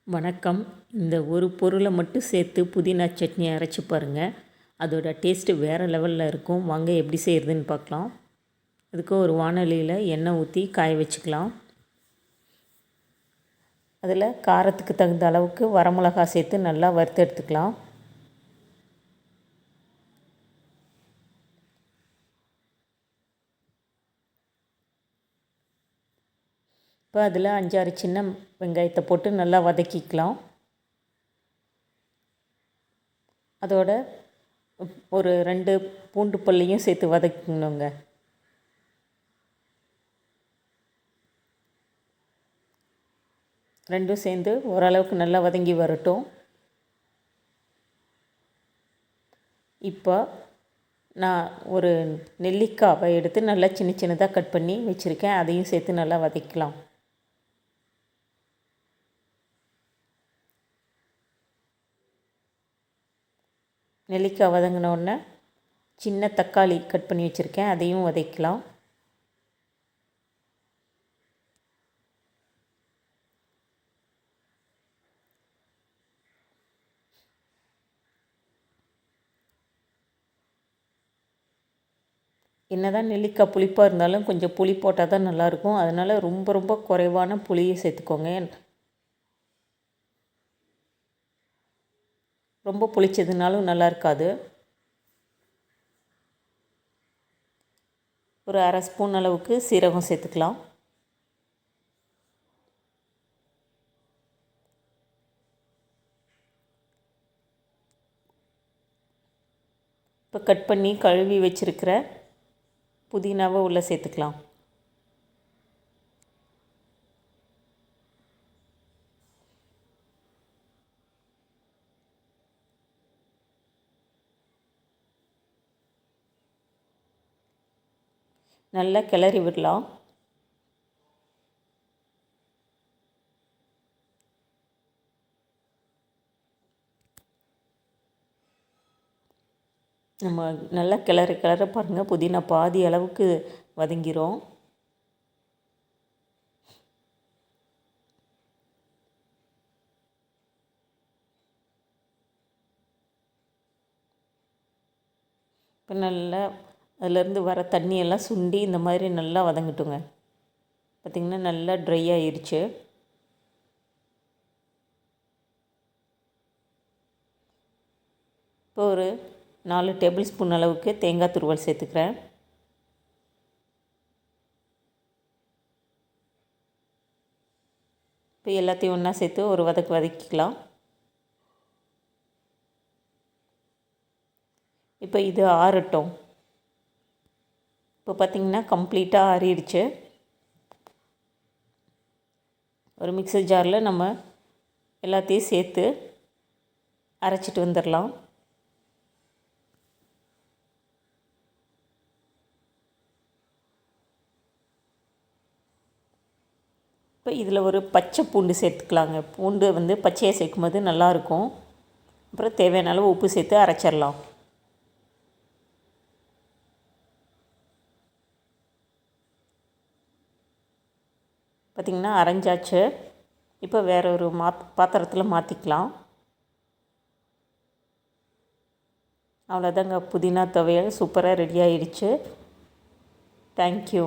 வணக்கம். இந்த ஒரு பொருளை மட்டும் சேர்த்து புதினா சட்னி அரைச்சி பாருங்கள். அதோட டேஸ்ட்டு வேறு லெவலில் இருக்கும். வாங்க எப்படி செய்கிறதுன்னு பார்க்கலாம். அதுக்கு ஒரு வாணலியில் எண்ணெய் ஊற்றி காய வச்சுக்கலாம். அதில் காரத்துக்கு தகுந்த அளவுக்கு வரமிளகா சேர்த்து நல்லா வறுத்து எடுத்துக்கலாம். இப்போ அதில் 5-6 சின்ன வெங்காயத்தை போட்டு நல்லா வதக்கிக்கலாம். அதோட ஒரு 2 பூண்டு பல்லையும் சேர்த்து வதக்கணுங்க. ரெண்டும் சேர்ந்து ஓரளவுக்கு நல்லா வதங்கி வரட்டும். இப்போ நான் ஒரு நெல்லிக்காவை எடுத்து நல்லா சின்ன சின்னதாக கட் பண்ணி வச்சுருக்கேன். அதையும் சேர்த்து நல்லா வதக்கலாம். நெல்லிக்காய் வதங்கினோடனே சின்ன தக்காளி கட் பண்ணி வச்சுருக்கேன். அதையும் வதக்கலாம். என்னதான் நெல்லிக்காய் புளிப்பாக இருந்தாலும் கொஞ்சம் புளி போட்டால் தான் நல்லாயிருக்கும். அதனால் ரொம்ப ரொம்ப குறைவான புளியை சேர்த்துக்கோங்க. ரொம்ப புளிச்சதுனாலும் நல்லா இருக்காது. ஒரு 1/2 ஸ்பூன் அளவுக்கு சீரகம் சேர்த்துக்கலாம். இப்போ கட் பண்ணி கழுவி வச்சுருக்கிற புதினாவை உள்ளே சேர்த்துக்கலாம். நல்லா கிளறி விடலாம். நம்ம நல்லா கிளற பாருங்கள். புதினா பாதி அளவுக்கு வதங்கிரும். இப்போ நல்லா அதிலேருந்து வர தண்ணியெல்லாம் சுண்டி இந்த மாதிரி நல்லா வதங்கட்டுங்க. பார்த்திங்கன்னா நல்லா ட்ரை ஆயிடுச்சு. இப்போ ஒரு 4 டேபிள் ஸ்பூன் அளவுக்கு தேங்காய் துருவல் சேர்த்துக்கிறேன். இப்போ எல்லாத்தையும் ஒன்றா சேர்த்து ஒரு வதக்கிக்கலாம். இப்போ இது ஆறட்டும். இப்போ பார்த்திங்கன்னா கம்ப்ளீட்டாக ஆறிடுச்சு. ஒரு மிக்ஸர் ஜாரில் நம்ம எல்லாத்தையும் சேர்த்து அரைச்சிட்டு வந்துடலாம். இப்போ இதில் ஒரு பச்சை பூண்டு சேர்த்துக்கலாங்க. பூண்டு பச்சையாக சேர்க்கும்போது நல்லாயிருக்கும். அப்புறம் தேவையான அளவு உப்பு சேர்த்து அரைச்சிடலாம். பார்த்திங்கன்னா அரைஞ்சாச்சு. இப்போ வேறு ஒரு பாத்திரத்தில் மாற்றிக்கலாம். அவ்வளோதாங்க, புதினா துவையல் சூப்பராக ரெடி ஆயிடுச்சு. தேங்க்யூ.